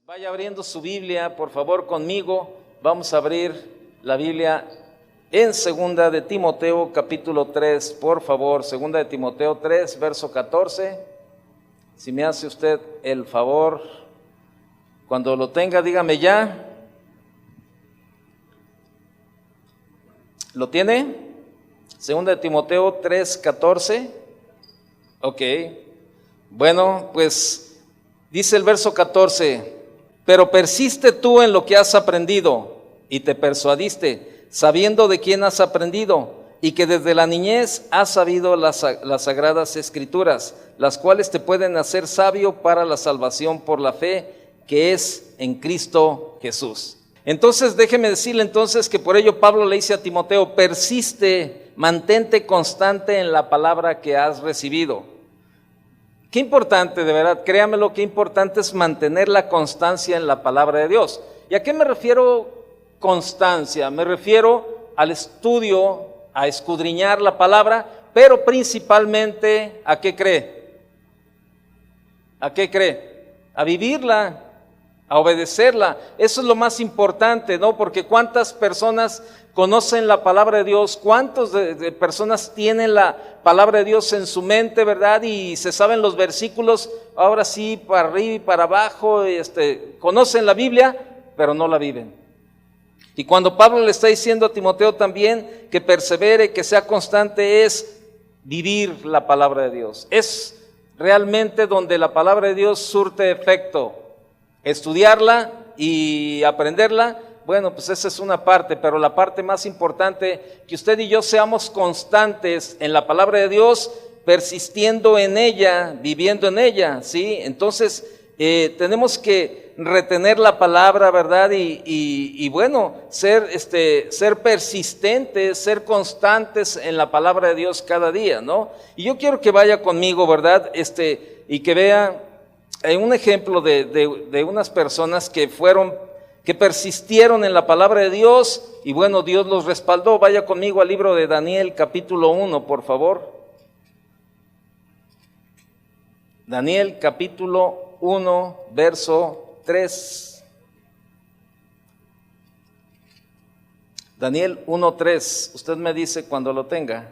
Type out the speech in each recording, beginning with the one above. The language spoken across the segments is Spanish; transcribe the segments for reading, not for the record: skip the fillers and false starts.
Vaya abriendo su Biblia, por favor, conmigo. Vamos a abrir la Biblia en Segunda de Timoteo, capítulo 3, por favor. Segunda de Timoteo 3, verso 14. Si me hace usted el favor, cuando lo tenga, dígame ya. ¿Lo tiene? Segunda de Timoteo 3, 14. Ok. Bueno, pues dice el verso 14. Pero persiste tú en lo que has aprendido y te persuadiste, sabiendo de quién has aprendido y que desde la niñez has sabido las sagradas escrituras, las cuales te pueden hacer sabio para la salvación por la fe que es en Cristo Jesús. Entonces déjeme decirle entonces que por ello Pablo le dice a Timoteo: persiste, mantente constante en la palabra que has recibido. Qué importante, de verdad, créamelo, qué importante es mantener la constancia en la palabra de Dios. ¿Y a qué me refiero constancia? Me refiero al estudio, a escudriñar la palabra, pero principalmente, ¿a qué cree? ¿A qué cree? A vivirla, a obedecerla. Eso es lo más importante, ¿no? Porque ¿cuántas personas conocen la palabra de Dios? ¿Cuántas de personas tienen la palabra de Dios en su mente, verdad? Y se saben los versículos, ahora sí, para arriba y para abajo, conocen la Biblia, pero no la viven. Y cuando Pablo le está diciendo a Timoteo también que persevere, que sea constante, es vivir la palabra de Dios. Es realmente donde la palabra de Dios surte efecto. Estudiarla y aprenderla, bueno, pues esa es una parte, pero la parte más importante, que usted y yo seamos constantes en la palabra de Dios, persistiendo en ella, viviendo en ella, ¿sí? Entonces, tenemos que retener la palabra, ¿verdad? Y bueno, ser persistentes, ser constantes en la palabra de Dios cada día, ¿no? Y yo quiero que vaya conmigo, ¿verdad? Y que vea un ejemplo de unas personas que persistieron en la palabra de Dios y bueno, Dios los respaldó. Vaya conmigo al libro de Daniel, capítulo 1, por favor. Daniel, capítulo 1, verso 3. Daniel 1:3. Usted me dice cuando lo tenga.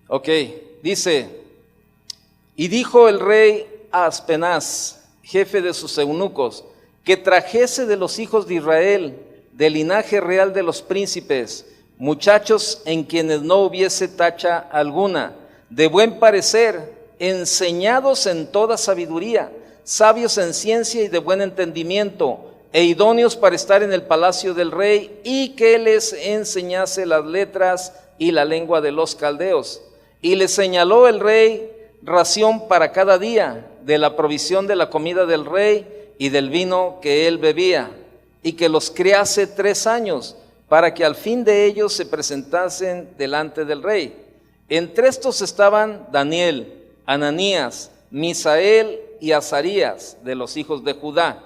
Ok, dice: y dijo el rey a Aspenaz, jefe de sus eunucos, que trajese de los hijos de Israel, del linaje real de los príncipes, muchachos en quienes no hubiese tacha alguna, de buen parecer, enseñados en toda sabiduría, sabios en ciencia y de buen entendimiento, e idóneos para estar en el palacio del rey, y que les enseñase las letras y la lengua de los caldeos. Y les señaló el rey ración para cada día de la provisión de la comida del rey y del vino que él bebía, y que los criase 3 años, para que al fin de ellos se presentasen delante del rey. Entre estos estaban Daniel, Ananías, Misael y Azarías, de los hijos de Judá.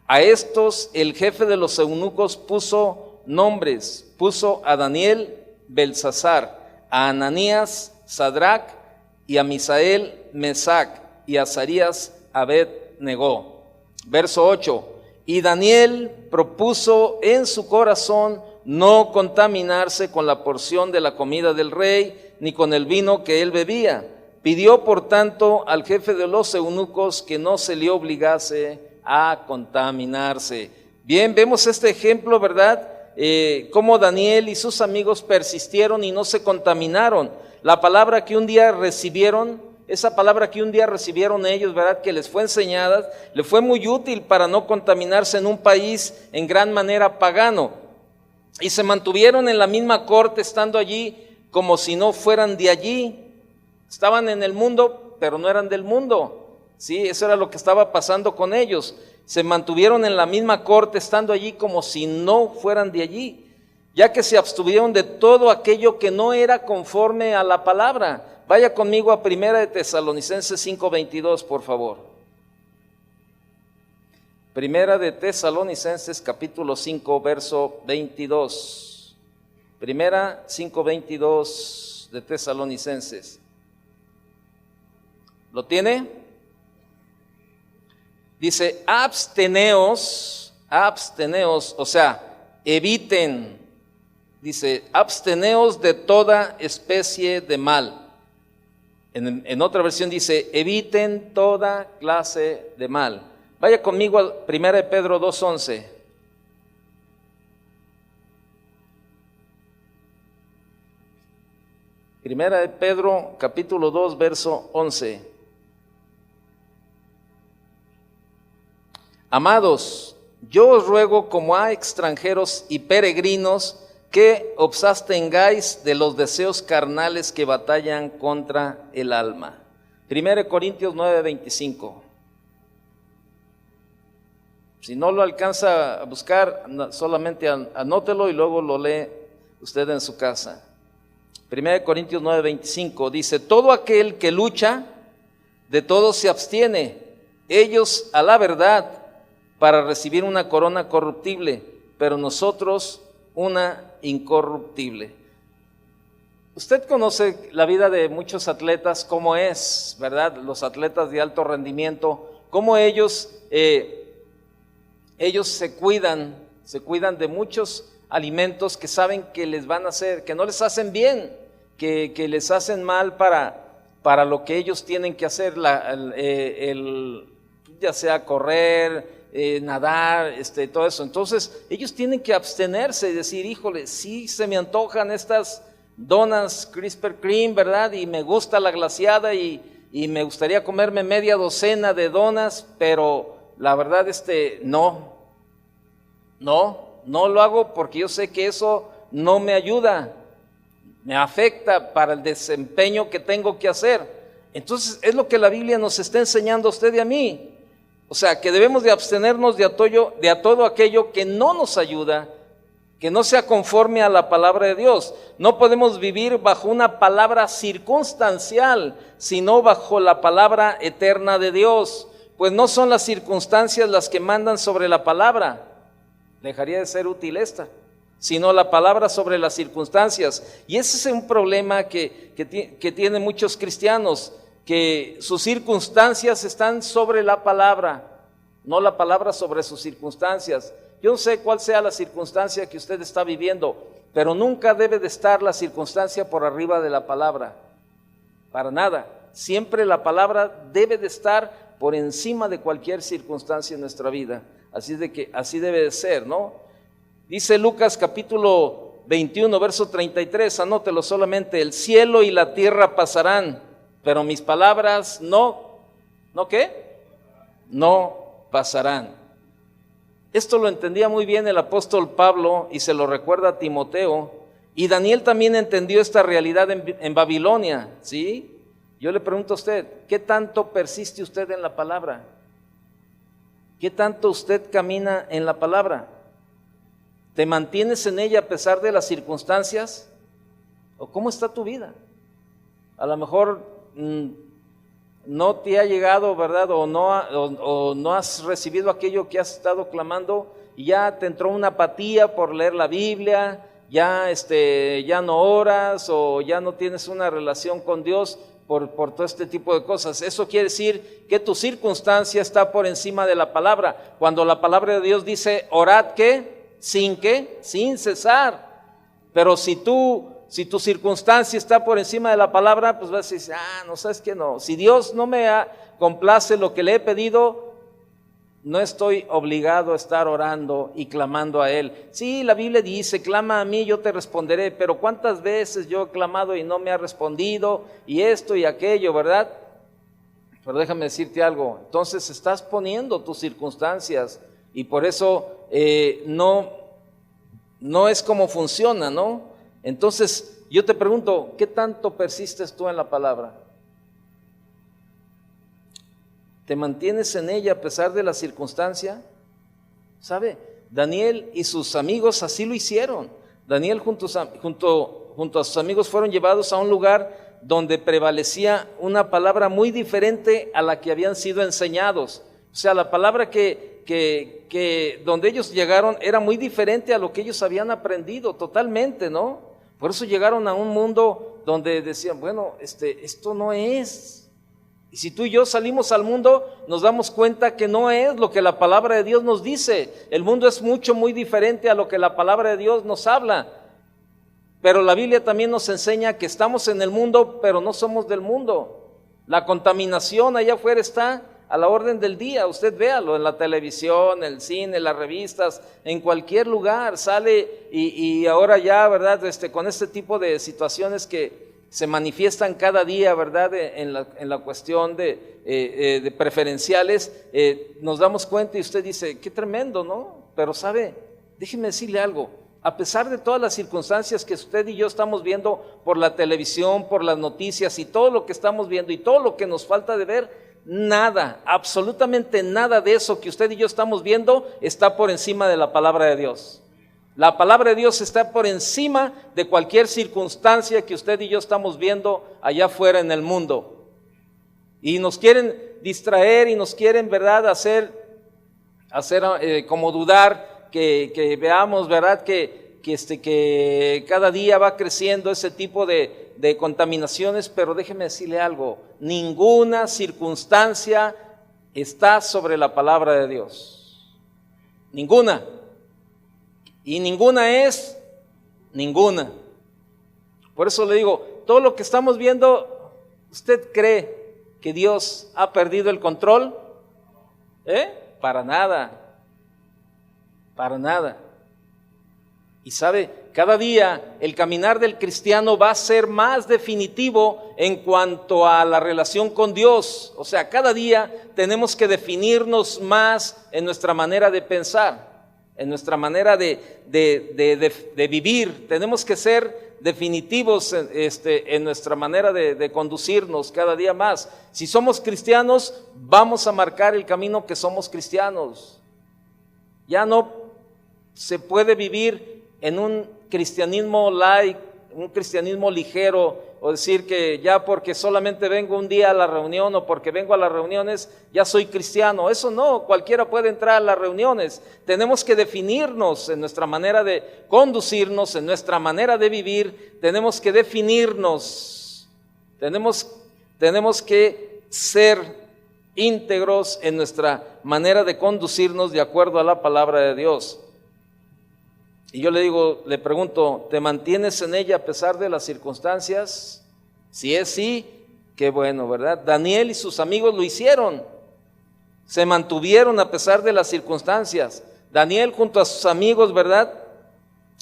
A estos el jefe de los eunucos puso nombres, puso a Daniel Belsasar, a Ananías Sadrac, y a Misael Mesac, y a Azarías Abed-negó. Verso 8. Y Daniel propuso en su corazón no contaminarse con la porción de la comida del rey, ni con el vino que él bebía. Pidió por tanto al jefe de los eunucos que no se le obligase a contaminarse. Bien, vemos este ejemplo, ¿verdad? Cómo Daniel y sus amigos persistieron y no se contaminaron. La palabra que un día recibieron, esa palabra que un día recibieron ellos, ¿verdad?, que les fue enseñada, le fue muy útil para no contaminarse en un país en gran manera pagano. Y se mantuvieron en la misma corte, estando allí como si no fueran de allí. Estaban en el mundo, pero no eran del mundo. Sí, eso era lo que estaba pasando con ellos. Se mantuvieron en la misma corte, estando allí como si no fueran de allí, ya que se abstuvieron de todo aquello que no era conforme a la palabra. Vaya conmigo a Primera de Tesalonicenses 5:22, por favor. Primera de Tesalonicenses, capítulo 5, verso 22. Primera 5:22 de Tesalonicenses. ¿Lo tiene? Dice, absteneos, o sea, eviten. Dice, absteneos de toda especie de mal. En otra versión dice, eviten toda clase de mal. Vaya conmigo a 1 de Pedro 2:11. Primera de Pedro, capítulo 2, verso 11. Amados, yo os ruego como a extranjeros y peregrinos que os abstengáis de los deseos carnales que batallan contra el alma. 1 Corintios 9:25. Si no lo alcanza a buscar, solamente anótelo y luego lo lee usted en su casa. 1 Corintios 9:25 dice, todo aquel que lucha, de todo se abstiene, ellos a la verdad, para recibir una corona corruptible, pero nosotros una incorruptible. Usted conoce la vida de muchos atletas, cómo es, ¿verdad? Los atletas de alto rendimiento, cómo ellos se cuidan de muchos alimentos que saben que les van a hacer, que no les hacen bien, que les hacen mal para lo que ellos tienen que hacer, ya sea correr, nadar, todo eso. Entonces ellos tienen que abstenerse y decir, híjole, sí se me antojan estas donas Krispy Kreme, ¿verdad? Y me gusta la glaseada y me gustaría comerme media docena de donas, pero la verdad no lo hago porque yo sé que eso no me ayuda, me afecta para el desempeño que tengo que hacer. Entonces es lo que la Biblia nos está enseñando a usted y a mí. O sea, que debemos de abstenernos de todo aquello que no nos ayuda, que no sea conforme a la palabra de Dios. No podemos vivir bajo una palabra circunstancial, sino bajo la palabra eterna de Dios. Pues no son las circunstancias las que mandan sobre la palabra, dejaría de ser útil esta, sino la palabra sobre las circunstancias. Y ese es un problema que tienen muchos cristianos, que sus circunstancias están sobre la palabra, no la palabra sobre sus circunstancias. Yo no sé cuál sea la circunstancia que usted está viviendo, pero nunca debe de estar la circunstancia por arriba de la palabra, para nada. Siempre la palabra debe de estar por encima de cualquier circunstancia en nuestra vida. Así de que así debe de ser, ¿no? Dice Lucas capítulo 21, verso 33, anótelo solamente, el cielo y la tierra pasarán, pero mis palabras ¿no qué? No pasarán. Esto lo entendía muy bien el apóstol Pablo y se lo recuerda a Timoteo, y Daniel también entendió esta realidad en Babilonia, ¿sí? Yo le pregunto a usted, ¿qué tanto persiste usted en la palabra? ¿Qué tanto usted camina en la palabra? ¿Te mantienes en ella a pesar de las circunstancias? ¿O cómo está tu vida? A lo mejor no te ha llegado, ¿verdad? O no has recibido aquello que has estado clamando y ya te entró una apatía por leer la Biblia, ya no oras o ya no tienes una relación con Dios por todo este tipo de cosas. Eso quiere decir que tu circunstancia está por encima de la palabra. Cuando la palabra de Dios dice, orad, ¿qué? Sin cesar. Pero si tu circunstancia está por encima de la palabra, pues vas a decir, no, ¿sabes qué? No, si Dios no me complace lo que le he pedido, no estoy obligado a estar orando y clamando a Él. Sí, la Biblia dice, clama a mí, yo te responderé, pero ¿cuántas veces yo he clamado y no me ha respondido? Y esto y aquello, ¿verdad? Pero déjame decirte algo, entonces estás poniendo tus circunstancias y por eso no es como funciona, ¿no? Entonces, yo te pregunto, ¿qué tanto persistes tú en la palabra? ¿Te mantienes en ella a pesar de la circunstancia? ¿Sabe? Daniel y sus amigos así lo hicieron. Daniel junto a sus amigos fueron llevados a un lugar donde prevalecía una palabra muy diferente a la que habían sido enseñados. O sea, la palabra que donde ellos llegaron era muy diferente a lo que ellos habían aprendido totalmente, ¿no? Por eso llegaron a un mundo donde decían, bueno, esto no es. Y si tú y yo salimos al mundo, nos damos cuenta que no es lo que la palabra de Dios nos dice. El mundo es muy diferente a lo que la palabra de Dios nos habla. Pero la Biblia también nos enseña que estamos en el mundo, pero no somos del mundo. La contaminación allá afuera está a la orden del día. Usted véalo en la televisión, en el cine, en las revistas, en cualquier lugar sale y ahora ya, ¿verdad? Con este tipo de situaciones que se manifiestan cada día, ¿verdad? En la cuestión de preferenciales, nos damos cuenta y usted dice, qué tremendo, ¿no? Pero sabe, déjeme decirle algo. A pesar de todas las circunstancias que usted y yo estamos viendo por la televisión, por las noticias y todo lo que estamos viendo y todo lo que nos falta de ver, nada, absolutamente nada de eso que usted y yo estamos viendo está por encima de la palabra de Dios. La palabra de Dios está por encima de cualquier circunstancia que usted y yo estamos viendo allá afuera en el mundo. Y nos quieren distraer y nos quieren, ¿verdad?, hacer como dudar, que veamos, ¿verdad?, que cada día va creciendo ese tipo de contaminaciones, pero déjeme decirle algo, ninguna circunstancia está sobre la palabra de Dios. Ninguna. Y ninguna es ninguna. Por eso le digo, todo lo que estamos viendo, ¿usted cree que Dios ha perdido el control? Para nada. Para nada. Y sabe, cada día el caminar del cristiano va a ser más definitivo en cuanto a la relación con Dios. O sea, cada día tenemos que definirnos más en nuestra manera de pensar, en nuestra manera de vivir. Tenemos que ser definitivos en nuestra manera de conducirnos cada día más. Si somos cristianos, vamos a marcar el camino que somos cristianos. Ya no se puede vivir en un cristianismo light, un cristianismo ligero, o decir que ya porque solamente vengo un día a la reunión o porque vengo a las reuniones ya soy cristiano. Eso no, cualquiera puede entrar a las reuniones. Tenemos que definirnos en nuestra manera de conducirnos, en nuestra manera de vivir. Tenemos que definirnos, tenemos que ser íntegros en nuestra manera de conducirnos de acuerdo a la palabra de Dios. Y yo le pregunto, ¿te mantienes en ella a pesar de las circunstancias? Si es sí, qué bueno, ¿verdad? Daniel y sus amigos lo hicieron, se mantuvieron a pesar de las circunstancias. Daniel junto a sus amigos, ¿verdad?,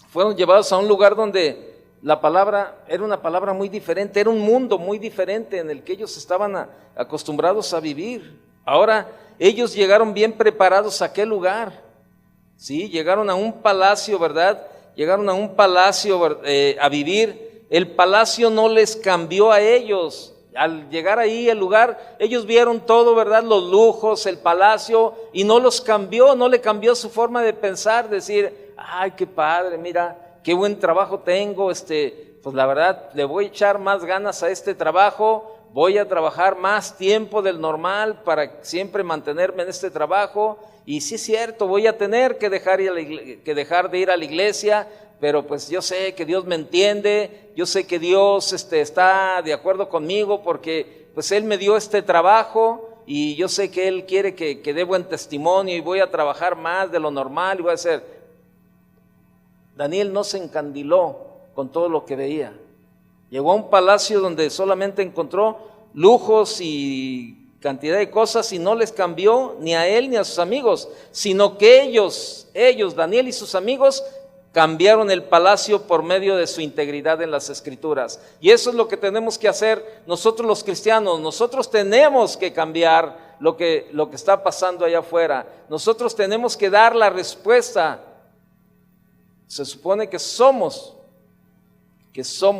fueron llevados a un lugar donde la palabra era una palabra muy diferente, era un mundo muy diferente en el que ellos estaban acostumbrados a vivir. Ahora ellos llegaron bien preparados a aquel lugar. Sí, llegaron a un palacio, ¿verdad? Llegaron a un palacio a vivir. El palacio no les cambió a ellos. Al llegar ahí al lugar, ellos vieron todo, ¿verdad? Los lujos, el palacio, y no los cambió, no le cambió su forma de pensar, decir, ay, qué padre, mira, qué buen trabajo tengo, pues la verdad, le voy a echar más ganas a este trabajo, voy a trabajar más tiempo del normal para siempre mantenerme en este trabajo. Y sí es cierto, voy a tener que dejar de ir a la iglesia, pero pues yo sé que Dios me entiende, yo sé que Dios está de acuerdo conmigo porque pues Él me dio este trabajo y yo sé que Él quiere que dé buen testimonio y voy a trabajar más de lo normal y voy a hacer. Daniel no se encandiló con todo lo que veía. Llegó a un palacio donde solamente encontró lujos y cantidad de cosas y no les cambió ni a él ni a sus amigos, sino que ellos, Daniel y sus amigos, cambiaron el palacio por medio de su integridad en las Escrituras. Y eso es lo que tenemos que hacer nosotros los cristianos. Nosotros tenemos que cambiar lo que está pasando allá afuera. Nosotros tenemos que dar la respuesta. Se supone que somos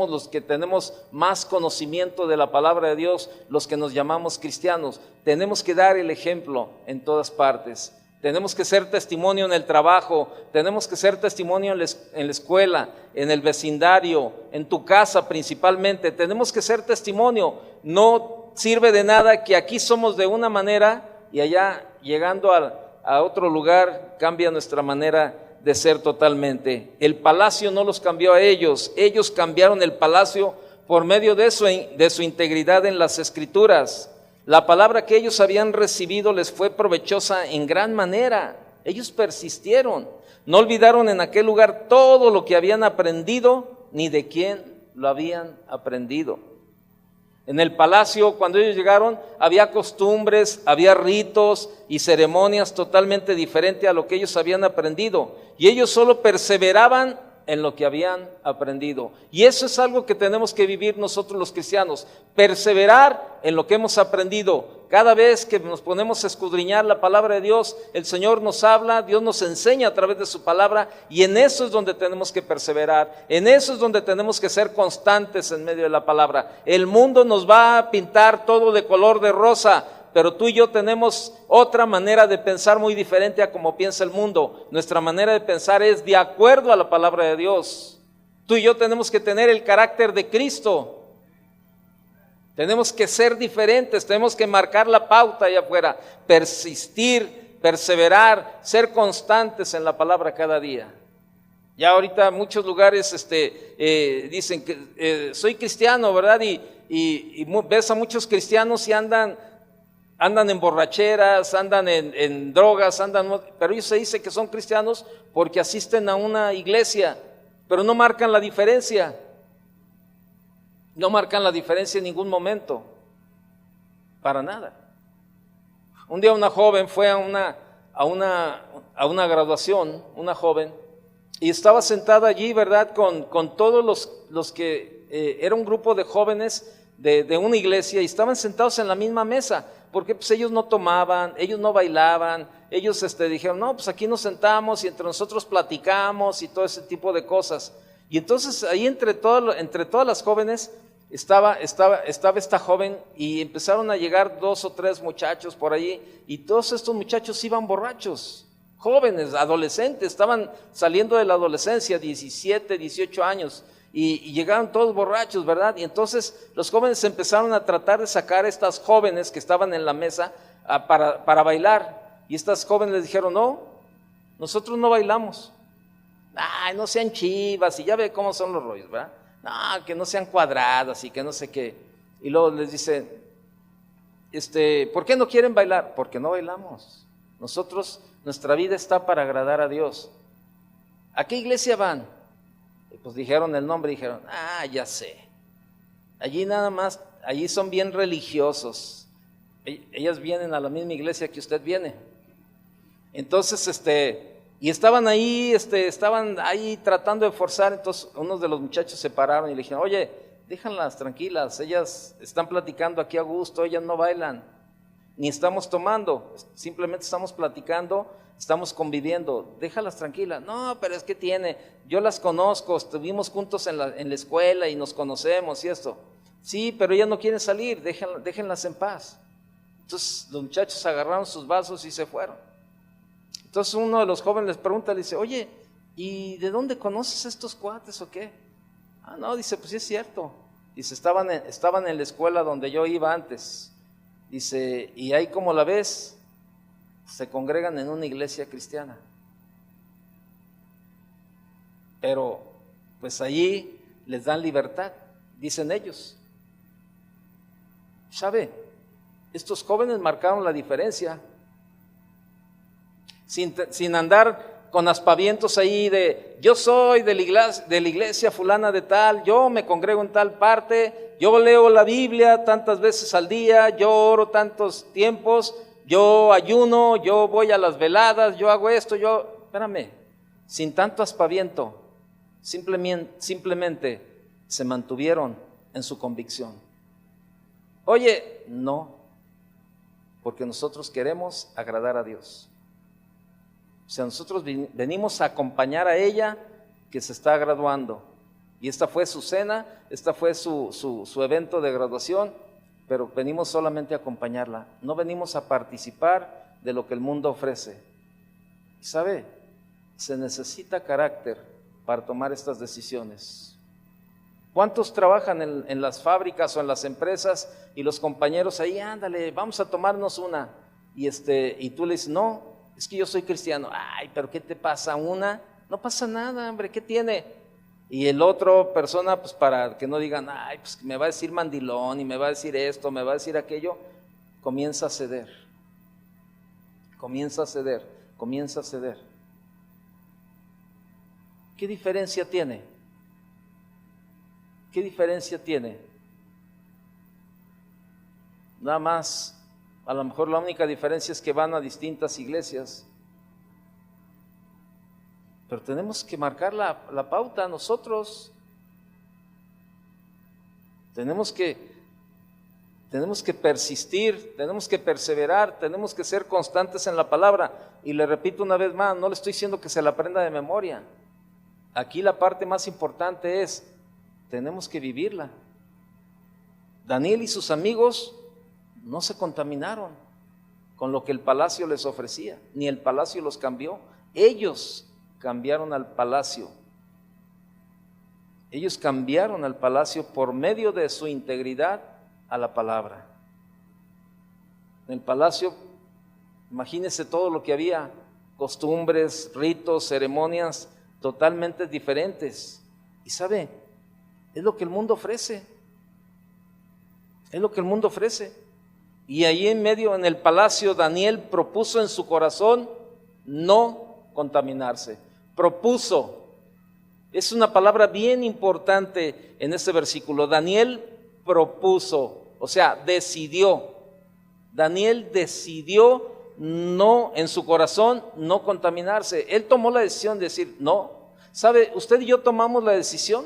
los que tenemos más conocimiento de la palabra de Dios, los que nos llamamos cristianos. Tenemos que dar el ejemplo en todas partes. Tenemos que ser testimonio en el trabajo, tenemos que ser testimonio en la escuela, en el vecindario, en tu casa principalmente. Tenemos que ser testimonio. No sirve de nada que aquí somos de una manera y allá llegando a otro lugar cambia nuestra manera de ser totalmente. El palacio no los cambió a ellos, ellos cambiaron el palacio por medio de su integridad en las Escrituras. La palabra que ellos habían recibido les fue provechosa en gran manera. Ellos persistieron, no olvidaron en aquel lugar todo lo que habían aprendido, ni de quién lo habían aprendido. En el palacio, cuando ellos llegaron, había costumbres, había ritos y ceremonias totalmente diferentes a lo que ellos habían aprendido. Y ellos solo perseveraban en lo que habían aprendido. Y eso es algo que tenemos que vivir nosotros los cristianos, perseverar en lo que hemos aprendido. Cada vez que nos ponemos a escudriñar la palabra de Dios, el Señor nos habla, Dios nos enseña a través de su palabra, y en eso es donde tenemos que perseverar, en eso es donde tenemos que ser constantes en medio de la palabra. El mundo nos va a pintar todo de color de rosa, pero tú y yo tenemos otra manera de pensar muy diferente a como piensa el mundo. Nuestra manera de pensar es de acuerdo a la palabra de Dios. Tú y yo tenemos que tener el carácter de Cristo. Tenemos que ser diferentes, tenemos que marcar la pauta allá afuera, persistir, perseverar, ser constantes en la palabra cada día. Ya ahorita muchos lugares dicen que soy cristiano, ¿verdad? Y ves a muchos cristianos y andan en borracheras, andan en drogas, pero ellos se dice que son cristianos porque asisten a una iglesia, pero no marcan la diferencia. No marcan la diferencia en ningún momento, para nada. Un día una joven fue a una graduación, una joven, y estaba sentada allí, ¿verdad? Con todos los que era un grupo de jóvenes de una iglesia, y estaban sentados en la misma mesa, porque pues ellos no tomaban, ellos no bailaban, ellos dijeron, no, pues aquí nos sentamos y entre nosotros platicamos y todo ese tipo de cosas. Y entonces ahí entre todas las jóvenes estaba esta joven, y empezaron a llegar 2 o 3 muchachos por allí, y todos estos muchachos iban borrachos, jóvenes, adolescentes, estaban saliendo de la adolescencia, 17, 18 años, y llegaron todos borrachos, ¿verdad? Y entonces los jóvenes empezaron a tratar de sacar a estas jóvenes que estaban en la mesa para bailar, y estas jóvenes les dijeron, no, nosotros no bailamos. Ay, no sean chivas, y ya ve cómo son los rollos, ¿verdad? No, que no sean cuadradas y que no sé qué. Y luego les dice, ¿por qué no quieren bailar? Porque no bailamos. Nuestra vida está para agradar a Dios. ¿A qué iglesia van? Y pues dijeron el nombre y dijeron, ya sé. Allí nada más, allí son bien religiosos. Ellas vienen a la misma iglesia que usted viene. Entonces, y estaban ahí tratando de forzar. Entonces unos de los muchachos se pararon y le dijeron, oye, déjanlas tranquilas, ellas están platicando aquí a gusto, ellas no bailan, ni estamos tomando, simplemente estamos platicando, estamos conviviendo, déjalas tranquilas. No, pero es que yo las conozco, estuvimos juntos en la escuela y nos conocemos y esto. Sí, pero ellas no quieren salir, déjenlas en paz. Entonces los muchachos agarraron sus vasos y se fueron. Entonces uno de los jóvenes les pregunta, le dice, oye, ¿y de dónde conoces estos cuates o qué? No, dice, pues sí es cierto. Dice, estaban en la escuela donde yo iba antes. Dice, y ahí como la ves, se congregan en una iglesia cristiana. Pero pues allí les dan libertad, dicen ellos. ¿Sabe? Estos jóvenes marcaron la diferencia. Sin andar con aspavientos ahí de yo soy de la iglesia fulana de tal, yo me congrego en tal parte, yo leo la Biblia tantas veces al día, yo oro tantos tiempos, yo ayuno, yo voy a las veladas, yo hago esto, espérame, sin tanto aspaviento, simplemente se mantuvieron en su convicción. Oye, no, porque nosotros queremos agradar a Dios. O sea, nosotros venimos a acompañar a ella que se está graduando. Y esta fue su cena, esta fue su evento de graduación, pero venimos solamente a acompañarla. No venimos a participar de lo que el mundo ofrece. ¿Y sabe? Se necesita carácter para tomar estas decisiones. ¿Cuántos trabajan en las fábricas o en las empresas y los compañeros ahí, ándale, vamos a tomarnos una? Y tú le dices, no, es que yo soy cristiano. Ay, pero ¿qué te pasa? No pasa nada, hombre, ¿qué tiene? Y el otro persona, pues para que no digan, ay, pues me va a decir mandilón y me va a decir esto, me va a decir aquello, comienza a ceder, comienza a ceder, comienza a ceder. ¿Qué diferencia tiene? ¿Qué diferencia tiene? Nada más, a lo mejor la única diferencia es que van a distintas iglesias. Pero tenemos que marcar la pauta nosotros. Tenemos que persistir, tenemos que perseverar, tenemos que ser constantes en la palabra. Y le repito una vez más, no le estoy diciendo que se la aprenda de memoria. Aquí la parte más importante es, tenemos que vivirla. Daniel y sus amigos no se contaminaron con lo que el palacio les ofrecía, ni el palacio los cambió. Ellos cambiaron al palacio. Ellos cambiaron al palacio por medio de su integridad a la palabra. En el palacio, imagínense todo lo que había, costumbres, ritos, ceremonias totalmente diferentes. Y sabe, es lo que el mundo ofrece. Es lo que el mundo ofrece. Y ahí en medio, en el palacio, Daniel propuso en su corazón no contaminarse. Propuso. Es una palabra bien importante en este versículo. Daniel propuso, o sea, decidió. Daniel decidió no, en su corazón, no contaminarse. Él tomó la decisión de decir no. ¿Sabe? Usted y yo tomamos la decisión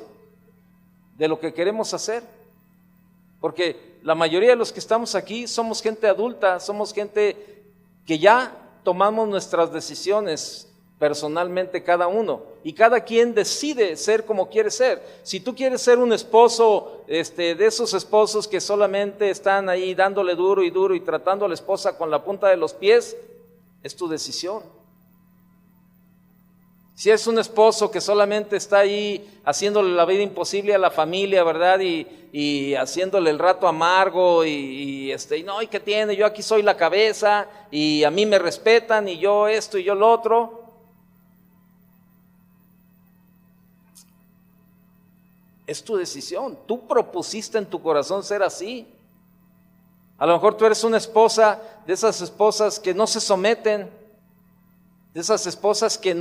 de lo que queremos hacer. Porque la mayoría de los que estamos aquí somos gente adulta, somos gente que ya tomamos nuestras decisiones personalmente cada uno, y cada quien decide ser como quiere ser. Si tú quieres ser un esposo de esos esposos que solamente están ahí dándole duro y tratando a la esposa con la punta de los pies, es tu decisión. Si es un esposo que solamente está ahí haciéndole la vida imposible a la familia, ¿verdad? Y haciéndole el rato amargo y no, ¿y qué tiene? Yo aquí soy la cabeza y a mí me respetan y yo esto y yo lo otro. Es tu decisión. Tú propusiste en tu corazón ser así. A lo mejor tú eres una esposa de esas esposas que no se someten, de esas esposas que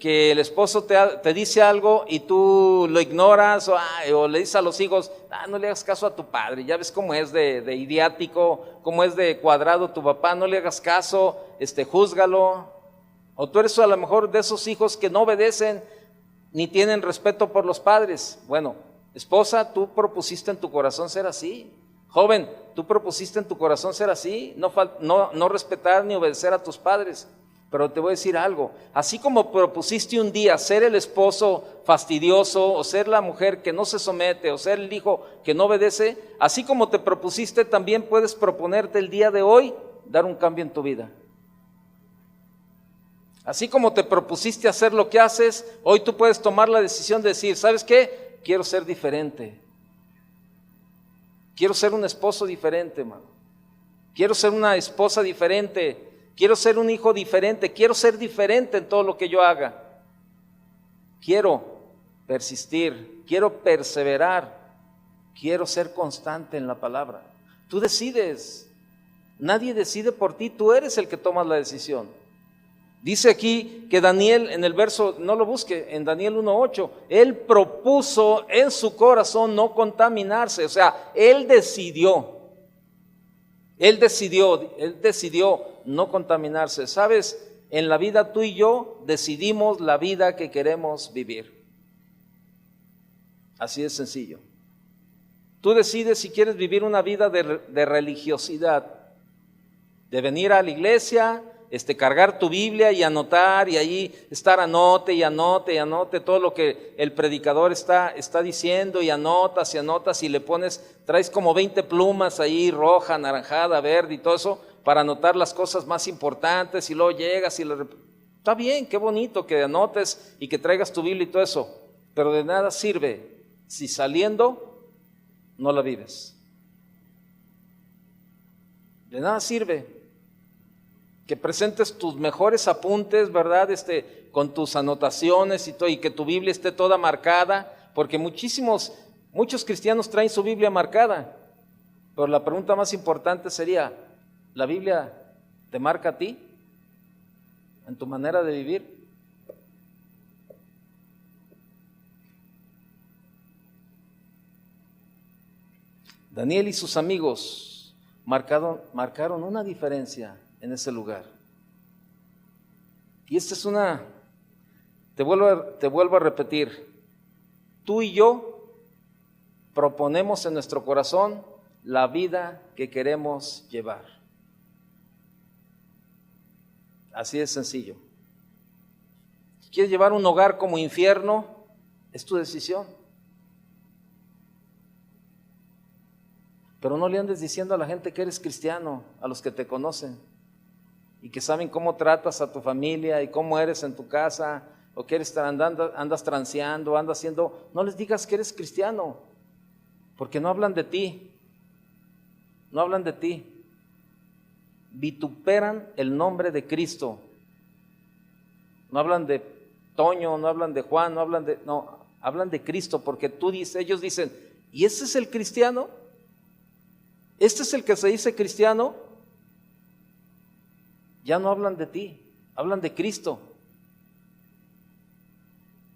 el esposo te dice algo y tú lo ignoras o le dices a los hijos, no le hagas caso a tu padre, ya ves cómo es de idiático, cómo es de cuadrado tu papá, no le hagas caso, júzgalo. O tú eres a lo mejor de esos hijos que no obedecen ni tienen respeto por los padres. Bueno, esposa, tú propusiste en tu corazón ser así. Joven, tú propusiste en tu corazón ser así, no respetar ni obedecer a tus padres. Pero te voy a decir algo, así como propusiste un día ser el esposo fastidioso, o ser la mujer que no se somete, o ser el hijo que no obedece, así como te propusiste, también puedes proponerte el día de hoy dar un cambio en tu vida. Así como te propusiste hacer lo que haces, hoy tú puedes tomar la decisión de decir, ¿sabes qué? Quiero ser diferente. Quiero ser un esposo diferente, hermano. Quiero ser una esposa diferente. Quiero ser un hijo diferente. Quiero ser diferente en todo lo que yo haga. Quiero persistir. Quiero perseverar. Quiero ser constante en la palabra. Tú decides. Nadie decide por ti. Tú eres el que tomas la decisión. Dice aquí que Daniel, en el verso, no lo busque, en Daniel 1:8, él propuso en su corazón no contaminarse, o sea, él decidió no contaminarse. ¿Sabes? En la vida tú y yo decidimos la vida que queremos vivir. Así de sencillo. Tú decides si quieres vivir una vida de religiosidad, de venir a la iglesia, cargar tu Biblia y anotar, y ahí estar anote todo lo que el predicador está diciendo, y anotas y le pones, traes como 20 plumas ahí, roja, naranjada, verde y todo eso, para anotar las cosas más importantes, y luego llegas y está bien, qué bonito que anotes y que traigas tu Biblia y todo eso, pero de nada sirve si saliendo no la vives. De nada sirve que presentes tus mejores apuntes, ¿verdad? Con tus anotaciones y todo, y que tu Biblia esté toda marcada, porque muchos cristianos traen su Biblia marcada, Pero la pregunta más importante sería, ¿la Biblia te marca a ti en tu manera de vivir? Daniel y sus amigos marcaron una diferencia en ese lugar. Y esta es te vuelvo a repetir, tú y yo proponemos en nuestro corazón la vida que queremos llevar. Así de sencillo. Si quieres llevar un hogar como infierno, es tu decisión. Pero no le andes diciendo a la gente que eres cristiano, a los que te conocen y que saben cómo tratas a tu familia y cómo eres en tu casa, o que andas transeando, andas haciendo. No les digas que eres cristiano, porque no hablan de ti. No hablan de ti. Vituperan el nombre de Cristo. No hablan de Toño, no hablan de Juan, hablan de Cristo, porque ellos dicen, ¿y ese es el cristiano? ¿Este es el que se dice cristiano? Ya no hablan de ti, hablan de Cristo.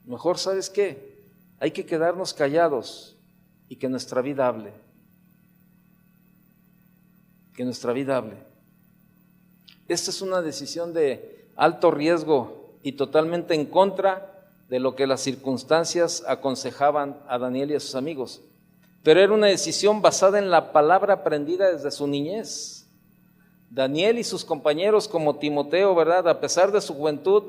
Mejor, ¿sabes qué? Hay que quedarnos callados y que nuestra vida hable. Que nuestra vida hable. Esta es una decisión de alto riesgo y totalmente en contra de lo que las circunstancias aconsejaban a Daniel y a sus amigos. Pero era una decisión basada en la palabra aprendida desde su niñez. Daniel y sus compañeros como Timoteo, ¿verdad?, a pesar de su juventud,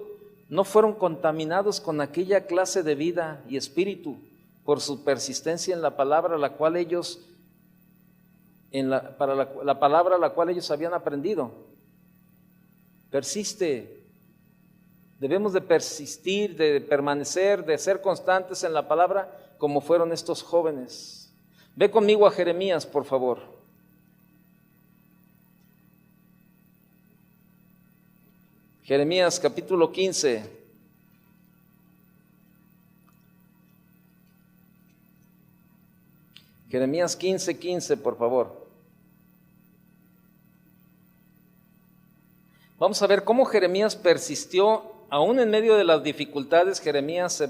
no fueron contaminados con aquella clase de vida y espíritu por su persistencia en la palabra la cual ellos habían aprendido. Persiste. Debemos de persistir, de permanecer, de ser constantes en la palabra como fueron estos jóvenes. Ve conmigo a Jeremías, por favor. Jeremías capítulo 15. Jeremías 15:15, por favor. Vamos a ver cómo Jeremías persistió, aún en medio de las dificultades. Jeremías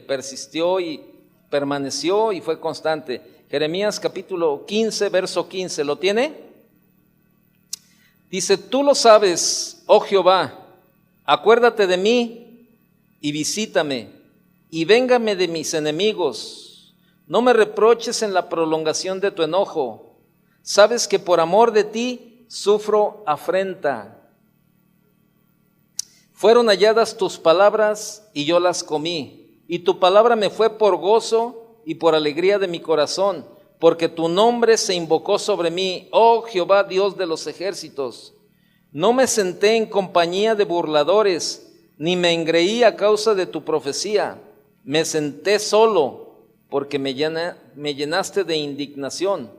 persistió y permaneció y fue constante. Jeremías capítulo 15, verso 15, ¿lo tiene? Dice, tú lo sabes, oh Jehová, acuérdate de mí y visítame, y véngame de mis enemigos. No me reproches en la prolongación de tu enojo. Sabes que por amor de ti sufro afrenta. Fueron halladas tus palabras y yo las comí, y tu palabra me fue por gozo y por alegría de mi corazón, porque tu nombre se invocó sobre mí, oh Jehová, Dios de los ejércitos. No me senté en compañía de burladores, ni me engreí a causa de tu profecía. Me senté solo, porque me llenaste de indignación.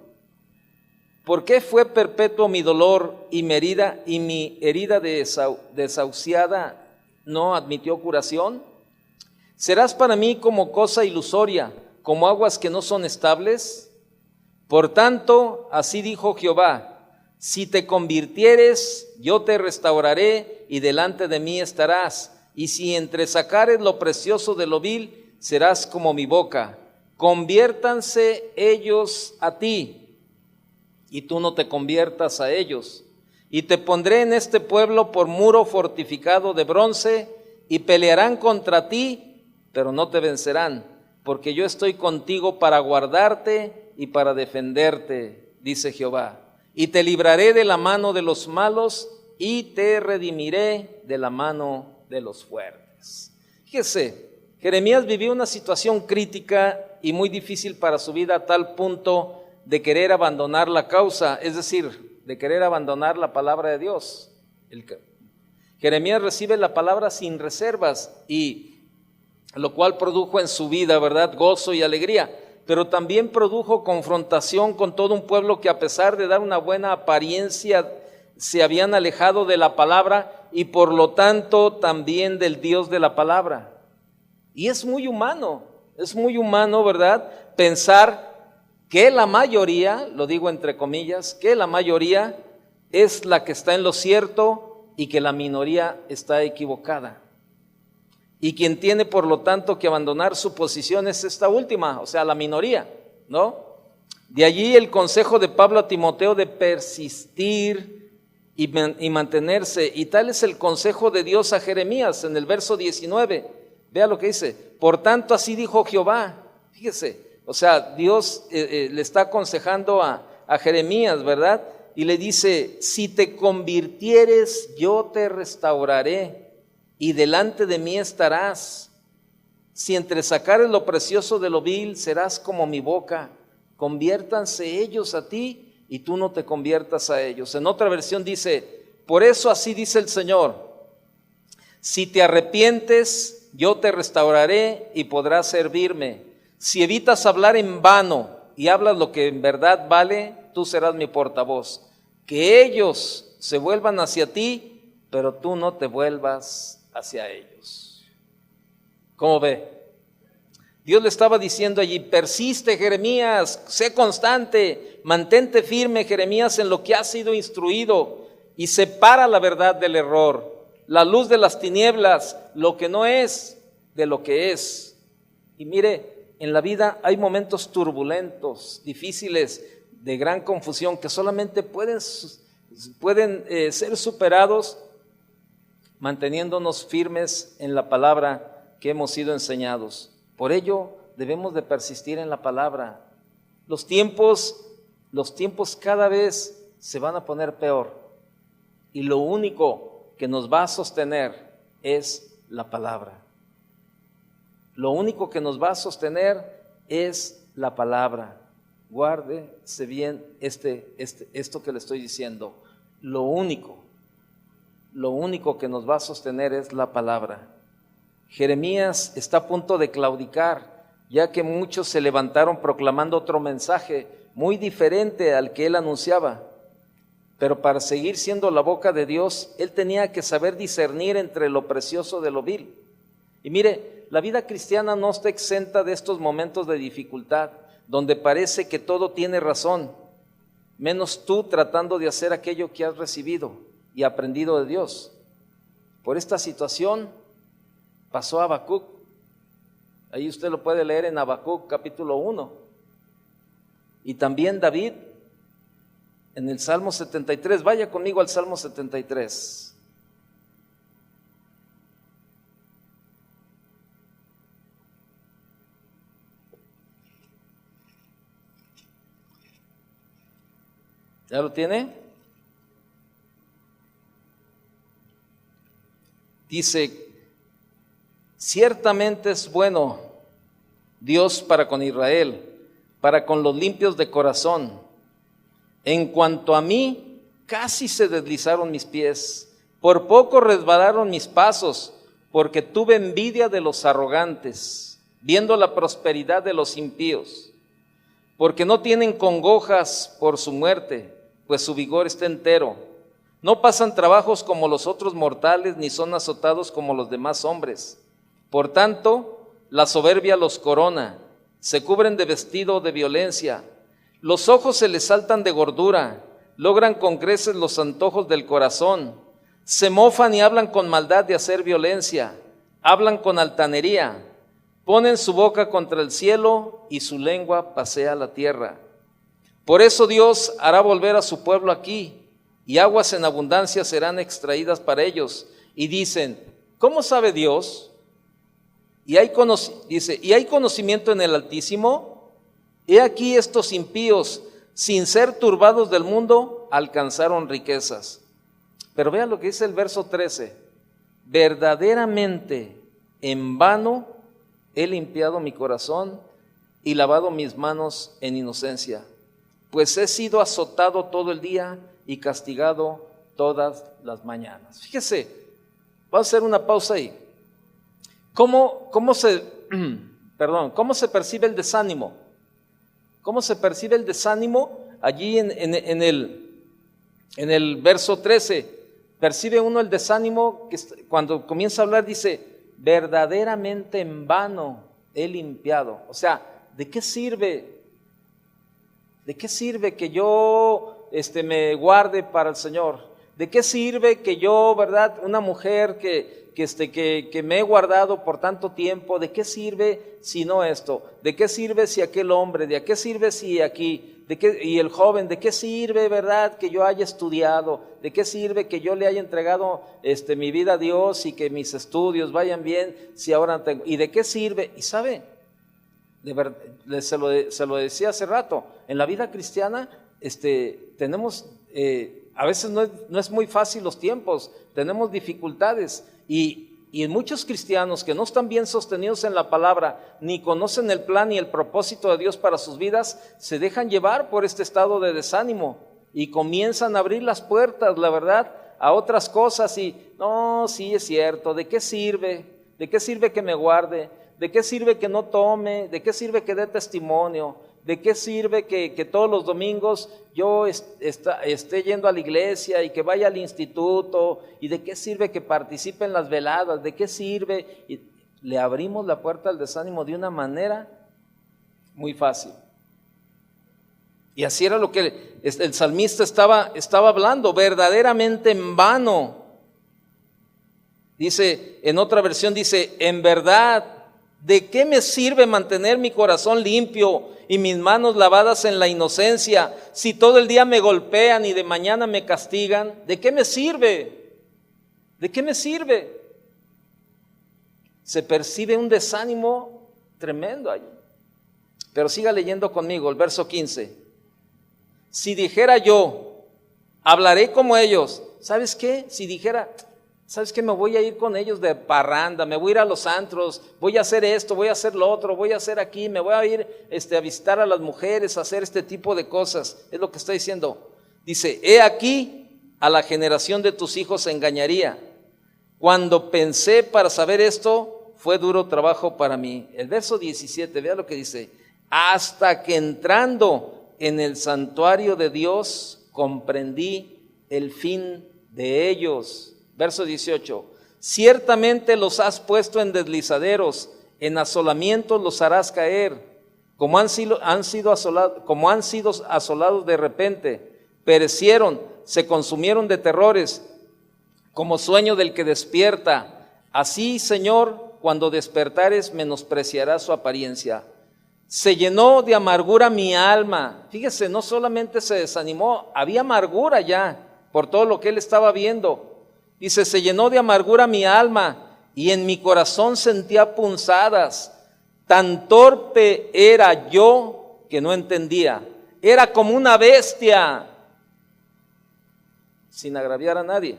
¿Por qué fue perpetuo mi dolor y mi herida desahuciada no admitió curación? ¿Serás para mí como cosa ilusoria, como aguas que no son estables? Por tanto, así dijo Jehová, si te convirtieres, yo te restauraré y delante de mí estarás. Y si entresacares lo precioso de lo vil, serás como mi boca. Conviértanse ellos a ti, y tú no te conviertas a ellos. Y te pondré en este pueblo por muro fortificado de bronce, y pelearán contra ti, pero no te vencerán, porque yo estoy contigo para guardarte y para defenderte, dice Jehová. Y te libraré de la mano de los malos y te redimiré de la mano de los fuertes. Fíjese, Jeremías vivió una situación crítica y muy difícil para su vida, a tal punto de querer abandonar la causa, es decir, de querer abandonar la palabra de Dios. Jeremías recibe la palabra sin reservas, y lo cual produjo en su vida, ¿verdad?, gozo y alegría, pero también produjo confrontación con todo un pueblo que, a pesar de dar una buena apariencia, se habían alejado de la palabra y por lo tanto también del Dios de la palabra. Y es muy humano, ¿verdad?, pensar que la mayoría, lo digo entre comillas, que la mayoría es la que está en lo cierto y que la minoría está equivocada. Y quien tiene, por lo tanto, que abandonar su posición es esta última, o sea, la minoría, ¿no? De allí el consejo de Pablo a Timoteo de persistir y mantenerse. Y tal es el consejo de Dios a Jeremías en el verso 19. Vea lo que dice: por tanto, así dijo Jehová. Fíjese, o sea, Dios le está aconsejando a Jeremías, ¿verdad? Y le dice: si te convirtieres, yo te restauraré y delante de mí estarás. Si entresacares lo precioso de lo vil, serás como mi boca. Conviértanse ellos a ti y tú no te conviertas a ellos. En otra versión dice: por eso así dice el Señor, si te arrepientes, yo te restauraré y podrás servirme. Si evitas hablar en vano y hablas lo que en verdad vale, tú serás mi portavoz. Que ellos se vuelvan hacia ti, pero tú no te vuelvas hacia ellos. ¿Cómo ve? Dios le estaba diciendo allí: persiste, Jeremías, sé constante, mantente firme, Jeremías, en lo que has sido instruido, y separa la verdad del error, la luz de las tinieblas, lo que no es de lo que es. Y mire, en la vida hay momentos turbulentos, difíciles, de gran confusión, que solamente pueden ser superados manteniéndonos firmes en la palabra que hemos sido enseñados. Por ello debemos de persistir en la palabra. Los tiempos cada vez se van a poner peor, y lo único que nos va a sostener es la palabra. Lo único que nos va a sostener es la palabra. Guárdese bien esto que le estoy diciendo. Lo único que nos va a sostener es la palabra. Jeremías está a punto de claudicar, ya que muchos se levantaron proclamando otro mensaje muy diferente al que él anunciaba. Pero para seguir siendo la boca de Dios, él tenía que saber discernir entre lo precioso de lo vil. Y mire, la vida cristiana no está exenta de estos momentos de dificultad, donde parece que todo tiene razón, menos tú tratando de hacer aquello que has recibido y aprendido de Dios. Por esta situación pasó Habacuc. Ahí usted lo puede leer en Habacuc capítulo 1. Y también David en el Salmo 73. Vaya conmigo al Salmo 73. ¿Ya lo tiene? Dice: ciertamente es bueno Dios para con Israel, para con los limpios de corazón. En cuanto a mí, casi se deslizaron mis pies, por poco resbalaron mis pasos, porque tuve envidia de los arrogantes, viendo la prosperidad de los impíos, porque no tienen congojas por su muerte, pues su vigor está entero. No pasan trabajos como los otros mortales, ni son azotados como los demás hombres. Por tanto, la soberbia los corona, se cubren de vestido de violencia. Los ojos se les saltan de gordura, logran con creces los antojos del corazón. Se mofan y hablan con maldad de hacer violencia, hablan con altanería, ponen su boca contra el cielo y su lengua pasea la tierra. Por eso Dios hará volver a su pueblo aquí, y aguas en abundancia serán extraídas para ellos. Y dicen: ¿cómo sabe Dios? ¿Y hay conocimiento en el Altísimo? He aquí estos impíos, sin ser turbados del mundo, alcanzaron riquezas. Pero vean lo que dice el verso 13: verdaderamente en vano he limpiado mi corazón y lavado mis manos en inocencia, pues he sido azotado todo el día y castigado todas las mañanas. Fíjese, voy a hacer una pausa ahí. ¿Cómo se percibe el desánimo? ¿Cómo se percibe el desánimo? Allí en el verso 13, percibe uno el desánimo que cuando comienza a hablar dice: verdaderamente en vano he limpiado. O sea, ¿de qué sirve ¿De qué sirve que yo me guarde para el Señor? ¿De qué sirve que yo, verdad, una mujer que me he guardado por tanto tiempo, de qué sirve si no esto? ¿De qué sirve si aquel hombre? ¿De qué sirve si aquí? Y el joven, ¿de qué sirve, verdad, que yo haya estudiado? ¿De qué sirve que yo le haya entregado mi vida a Dios y que mis estudios vayan bien si ahora tengo? ¿Y de qué sirve? Y sabe, de verdad, se lo decía hace rato, en la vida cristiana tenemos, a veces no es muy fácil los tiempos, tenemos dificultades y en muchos cristianos que no están bien sostenidos en la palabra, ni conocen el plan y el propósito de Dios para sus vidas, se dejan llevar por este estado de desánimo y comienzan a abrir las puertas, la verdad, a otras cosas y no, sí es cierto, ¿de qué sirve? ¿De qué sirve que me guarde? ¿De qué sirve que no tome? ¿De qué sirve que dé testimonio? ¿De qué sirve que todos los domingos yo esté yendo a la iglesia y que vaya al instituto? ¿Y de qué sirve que participe en las veladas? ¿De qué sirve? Y le abrimos la puerta al desánimo de una manera muy fácil. Y así era lo que el salmista estaba hablando, verdaderamente en vano. Dice, en otra versión dice, en verdad, ¿de qué me sirve mantener mi corazón limpio y mis manos lavadas en la inocencia, si todo el día me golpean y de mañana me castigan? ¿De qué me sirve? ¿De qué me sirve? Se percibe un desánimo tremendo allí. Pero siga leyendo conmigo el verso 15. Si dijera yo, hablaré como ellos. ¿Sabes qué? Si dijera, ¿sabes qué? Me voy a ir con ellos de parranda, me voy a ir a los antros, voy a hacer esto, voy a hacer lo otro, voy a hacer aquí, me voy a ir a visitar a las mujeres, a hacer este tipo de cosas. Es lo que está diciendo. Dice, he aquí, a la generación de tus hijos engañaría. Cuando pensé para saber esto, fue duro trabajo para mí. El verso 17, vea lo que dice. Hasta que entrando en el santuario de Dios, comprendí el fin de ellos. Verso 18, ciertamente los has puesto en deslizaderos, en asolamientos los harás caer, como han sido asolados de repente, perecieron, se consumieron de terrores, como sueño del que despierta. Así, Señor, cuando despertares, menospreciarás su apariencia. Se llenó de amargura mi alma. Fíjese, no solamente se desanimó, había amargura ya por todo lo que él estaba viendo. Dice, se llenó de amargura mi alma y en mi corazón sentía punzadas. Tan torpe era yo que no entendía. Era como una bestia, sin agraviar a nadie.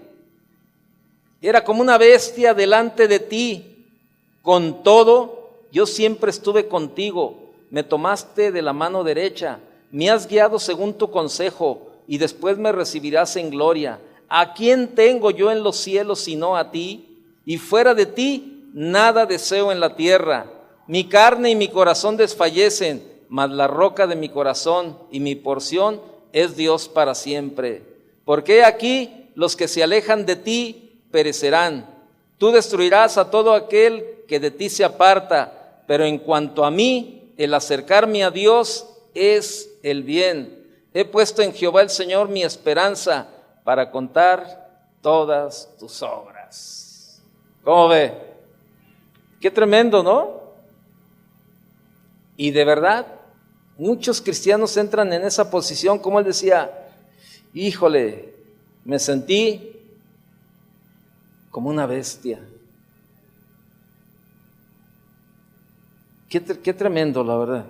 Era como una bestia delante de ti. Con todo, yo siempre estuve contigo. Me tomaste de la mano derecha. Me has guiado según tu consejo y después me recibirás en gloria. ¿A quién tengo yo en los cielos sino a ti? Y fuera de ti nada deseo en la tierra. Mi carne y mi corazón desfallecen, mas la roca de mi corazón y mi porción es Dios para siempre. Porque aquí los que se alejan de ti perecerán. Tú destruirás a todo aquel que de ti se aparta, pero en cuanto a mí, el acercarme a Dios es el bien. He puesto en Jehová el Señor mi esperanza, para contar todas tus obras. ¿Cómo ve? Qué tremendo, ¿no? Y de verdad, muchos cristianos entran en esa posición, como él decía, híjole, me sentí como una bestia. Qué tremendo, la verdad.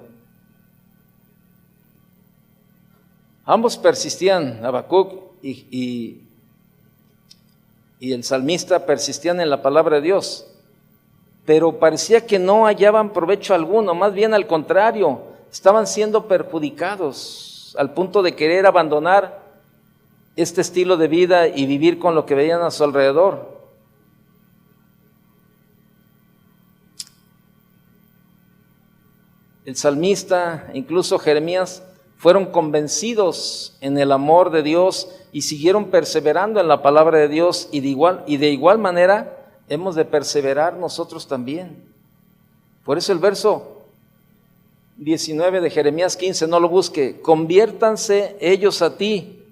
Ambos persistían, Habacuc y el salmista persistían en la palabra de Dios, pero parecía que no hallaban provecho alguno, más bien al contrario, estaban siendo perjudicados al punto de querer abandonar este estilo de vida y vivir con lo que veían a su alrededor. El salmista, incluso Jeremías, fueron convencidos en el amor de Dios y siguieron perseverando en la palabra de Dios, y de igual manera hemos de perseverar nosotros también. Por eso el verso 19 de Jeremías 15, no lo busque. Conviértanse ellos a ti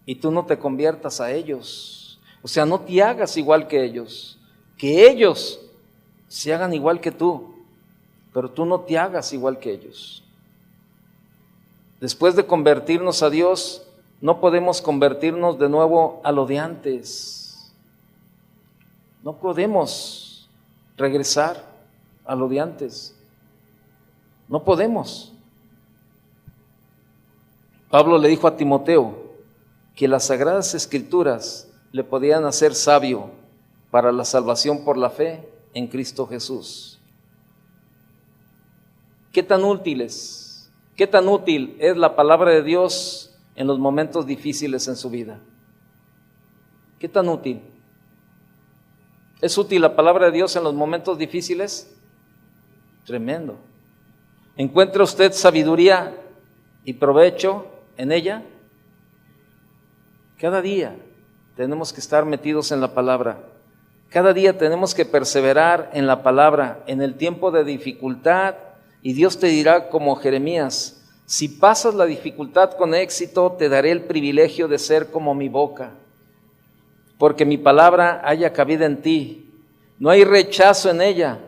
y tú no te conviertas a ellos. O sea, no te hagas igual que ellos. Que ellos se hagan igual que tú, pero tú no te hagas igual que ellos. Después de convertirnos a Dios, no podemos convertirnos de nuevo a lo de antes. No podemos regresar a lo de antes. No podemos. Pablo le dijo a Timoteo que las Sagradas Escrituras le podían hacer sabio para la salvación por la fe en Cristo Jesús. ¿Qué tan útiles? ¿Qué tan útil es la palabra de Dios en los momentos difíciles en su vida? ¿Qué tan útil? ¿Es útil la palabra de Dios en los momentos difíciles? Tremendo. ¿Encuentra usted sabiduría y provecho en ella? Cada día tenemos que estar metidos en la palabra. Cada día tenemos que perseverar en la palabra, en el tiempo de dificultad, y Dios te dirá como Jeremías: si pasas la dificultad con éxito, te daré el privilegio de ser como mi boca, porque mi palabra haya cabida en ti. No hay rechazo en ella.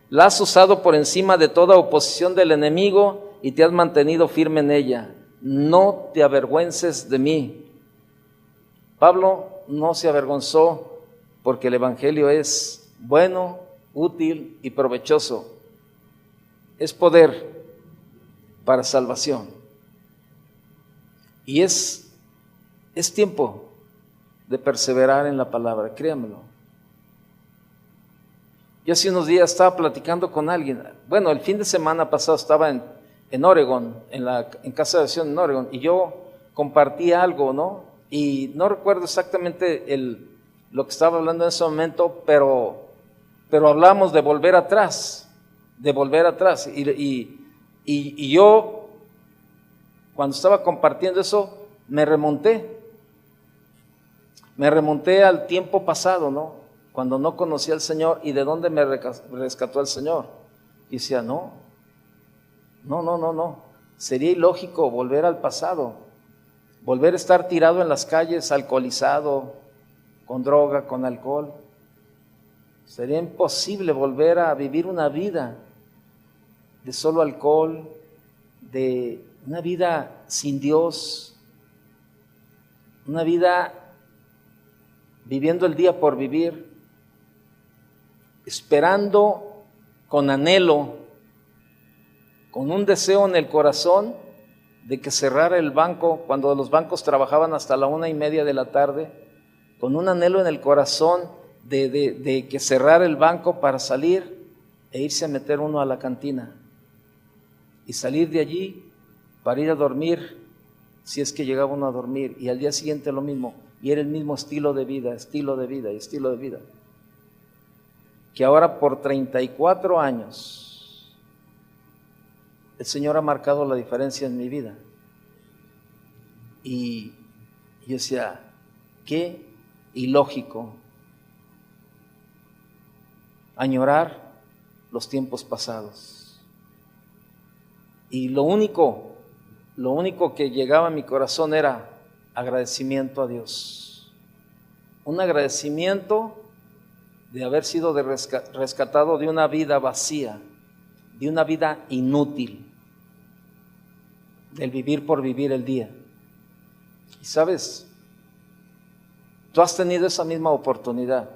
La has usado por encima de toda oposición del enemigo y te has mantenido firme en ella. No te avergüences de mí. Pablo no se avergonzó porque el evangelio es bueno, útil y provechoso. Es poder para salvación. Y es tiempo de perseverar en la palabra, créanmelo. Yo hace unos días estaba platicando con alguien. Bueno, el fin de semana pasado estaba en Oregon, en casa de oración en Oregon, y yo compartí algo, ¿no? Y no recuerdo exactamente lo que estaba hablando en ese momento, pero hablamos de volver atrás. Y yo, cuando estaba compartiendo eso, me remonté al tiempo pasado, ¿no? Cuando no conocía al Señor y de dónde me rescató el Señor. Y decía, no. Sería ilógico volver al pasado, volver a estar tirado en las calles, alcoholizado, con droga, con alcohol. Sería imposible volver a vivir una vida de solo alcohol, de una vida sin Dios, una vida viviendo el día por vivir, esperando con anhelo, con un deseo en el corazón de que cerrara el banco, cuando los bancos trabajaban hasta la 1:30 de la tarde, con un anhelo en el corazón de que cerrara el banco para salir e irse a meter uno a la cantina y salir de allí para ir a dormir, si es que llegaba uno a dormir, y al día siguiente lo mismo, y era el mismo estilo de vida, que ahora por 34 años el Señor ha marcado la diferencia en mi vida. Y yo decía, qué ilógico añorar los tiempos pasados. Y lo único que llegaba a mi corazón era agradecimiento a Dios. Un agradecimiento de haber sido rescatado de una vida vacía, de una vida inútil, del vivir por vivir el día. Y sabes, tú has tenido esa misma oportunidad.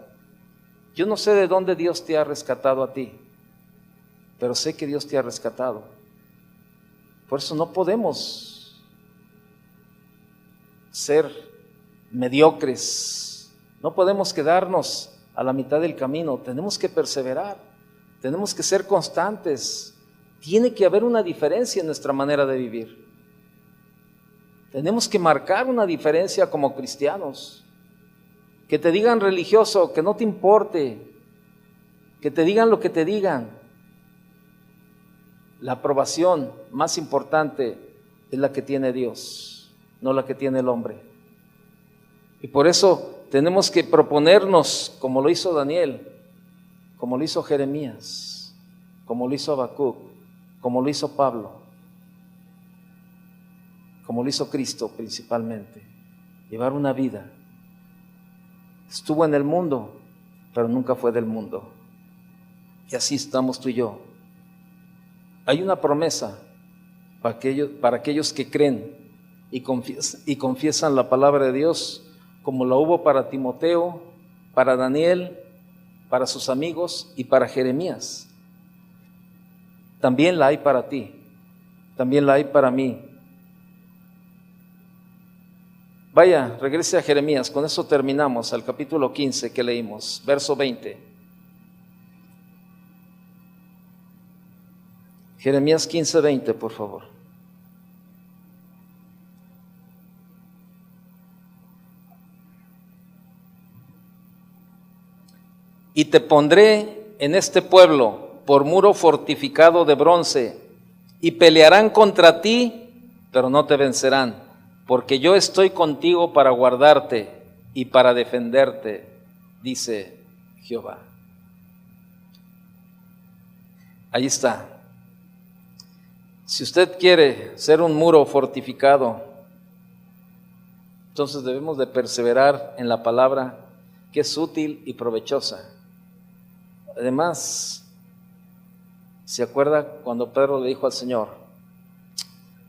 Yo no sé de dónde Dios te ha rescatado a ti, pero sé que Dios te ha rescatado. Por eso no podemos ser mediocres, no podemos quedarnos a la mitad del camino, tenemos que perseverar, tenemos que ser constantes, tiene que haber una diferencia en nuestra manera de vivir. Tenemos que marcar una diferencia como cristianos. Que te digan religioso, que no te importe, que te digan lo que te digan. La aprobación más importante es la que tiene Dios, no la que tiene el hombre. Y por eso tenemos que proponernos, como lo hizo Daniel, como lo hizo Jeremías, como lo hizo Habacuc, como lo hizo Pablo, como lo hizo Cristo principalmente, llevar una vida. Estuvo en el mundo, pero nunca fue del mundo. Y así estamos tú y yo. Hay una promesa para aquellos que creen y confiesan la palabra de Dios, como la hubo para Timoteo, para Daniel, para sus amigos y para Jeremías. También la hay para ti, también la hay para mí. Vaya, regrese a Jeremías, con eso terminamos, al capítulo 15 que leímos, verso 20. Jeremías 15, 20, por favor. Y te pondré en este pueblo por muro fortificado de bronce, y pelearán contra ti, pero no te vencerán, porque yo estoy contigo para guardarte y para defenderte, dice Jehová. Ahí está. Si usted quiere ser un muro fortificado, entonces debemos de perseverar en la palabra, que es útil y provechosa. Además, ¿se acuerda cuando Pedro le dijo al Señor: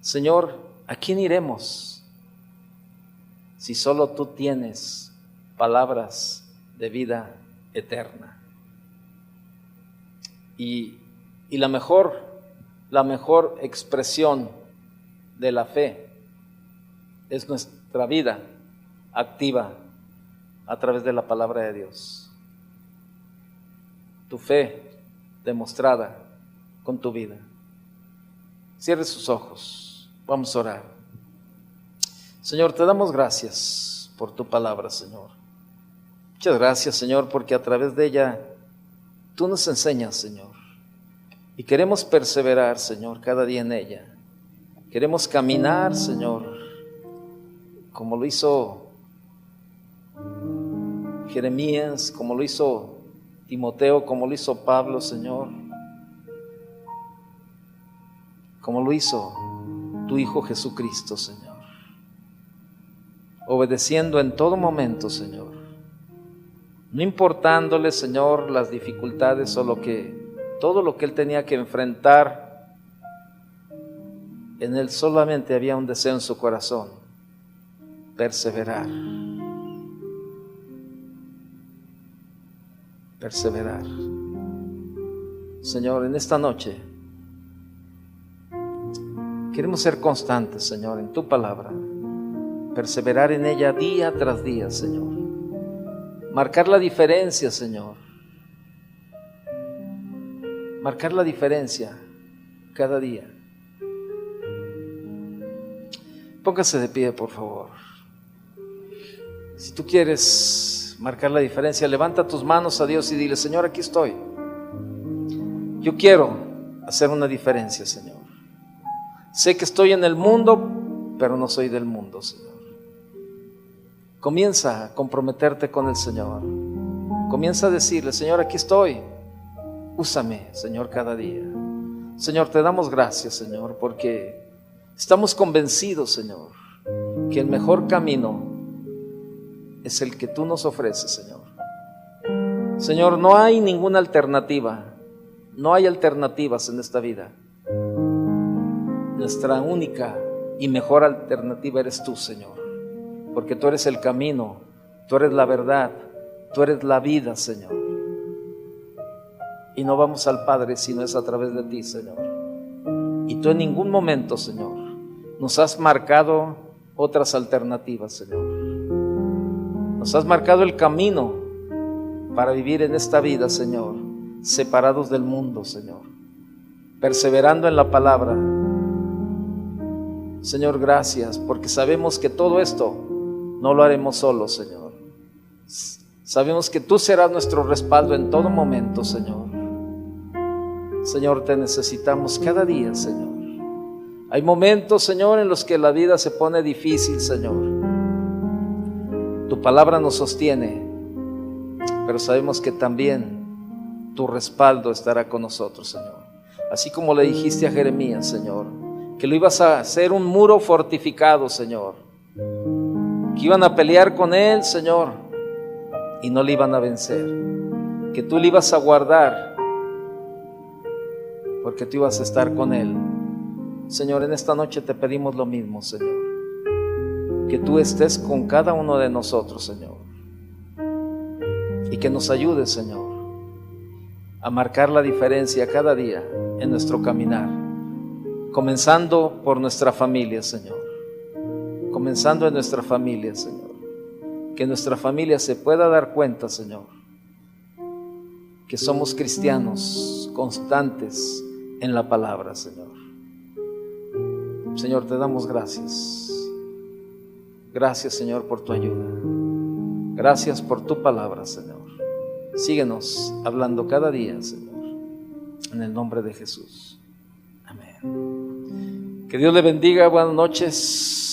Señor, ¿a quién iremos si solo tú tienes palabras de vida eterna? Y la mejor expresión de la fe es nuestra vida activa a través de la palabra de Dios. Tu fe demostrada con tu vida. Cierre sus ojos, vamos a orar. Señor, te damos gracias por tu palabra, Señor. Muchas gracias, Señor, porque a través de ella tú nos enseñas, Señor. Y queremos perseverar, Señor, cada día en ella. Queremos caminar, Señor, como lo hizo Jeremías, como lo hizo Timoteo, como lo hizo Pablo, Señor, como lo hizo tu Hijo Jesucristo, Señor. Obedeciendo en todo momento, Señor. No importándole, Señor, las dificultades o todo lo que Él tenía que enfrentar. En Él solamente había un deseo en su corazón: perseverar. Perseverar. Señor, en esta noche queremos ser constantes, Señor, en tu palabra, perseverar en ella día tras día, Señor, marcar la diferencia, Señor, marcar la diferencia cada día. Póngase de pie, por favor. Si tú quieres marcar la diferencia, levanta tus manos a Dios y dile: Señor, aquí estoy. Yo quiero hacer una diferencia, Señor. Sé que estoy en el mundo, pero no soy del mundo, Señor. Comienza a comprometerte con el Señor. Comienza a decirle: Señor, aquí estoy. Úsame, Señor, cada día. Señor, te damos gracias, Señor, porque estamos convencidos, Señor, que el mejor camino es el que tú nos ofreces, Señor. Señor, no hay ninguna alternativa. No hay alternativas en esta vida. Nuestra única y mejor alternativa eres tú, Señor, porque tú eres el camino, tú eres la verdad, tú eres la vida, Señor. Y no vamos al Padre si no es a través de ti, Señor. Y tú en ningún momento, Señor, nos has marcado otras alternativas, Señor. Nos has marcado el camino para vivir en esta vida, Señor, separados del mundo, Señor, perseverando en la palabra. Señor, gracias, porque sabemos que todo esto no lo haremos solos, Señor. Sabemos que tú serás nuestro respaldo en todo momento, Señor. Señor, te necesitamos cada día, Señor. Hay momentos, Señor, en los que la vida se pone difícil, Señor. Tu palabra nos sostiene, pero sabemos que también tu respaldo estará con nosotros, Señor. así como le dijiste a Jeremías, Señor, que lo ibas a hacer un muro fortificado, Señor, que iban a pelear con él, Señor, y no le iban a vencer, que tú le ibas a guardar, porque tú ibas a estar con él. Señor, en esta noche te pedimos lo mismo, Señor, que tú estés con cada uno de nosotros, Señor, y que nos ayudes, Señor, a marcar la diferencia cada día en nuestro caminar, comenzando por nuestra familia, Señor, comenzando en nuestra familia, Señor, que nuestra familia se pueda dar cuenta, Señor, que somos cristianos constantes en la palabra, Señor. Señor, te damos gracias. Gracias, Señor, por tu ayuda. Gracias por tu palabra, Señor. Síguenos hablando cada día, Señor, en el nombre de Jesús. Amén. Que Dios le bendiga. Buenas noches.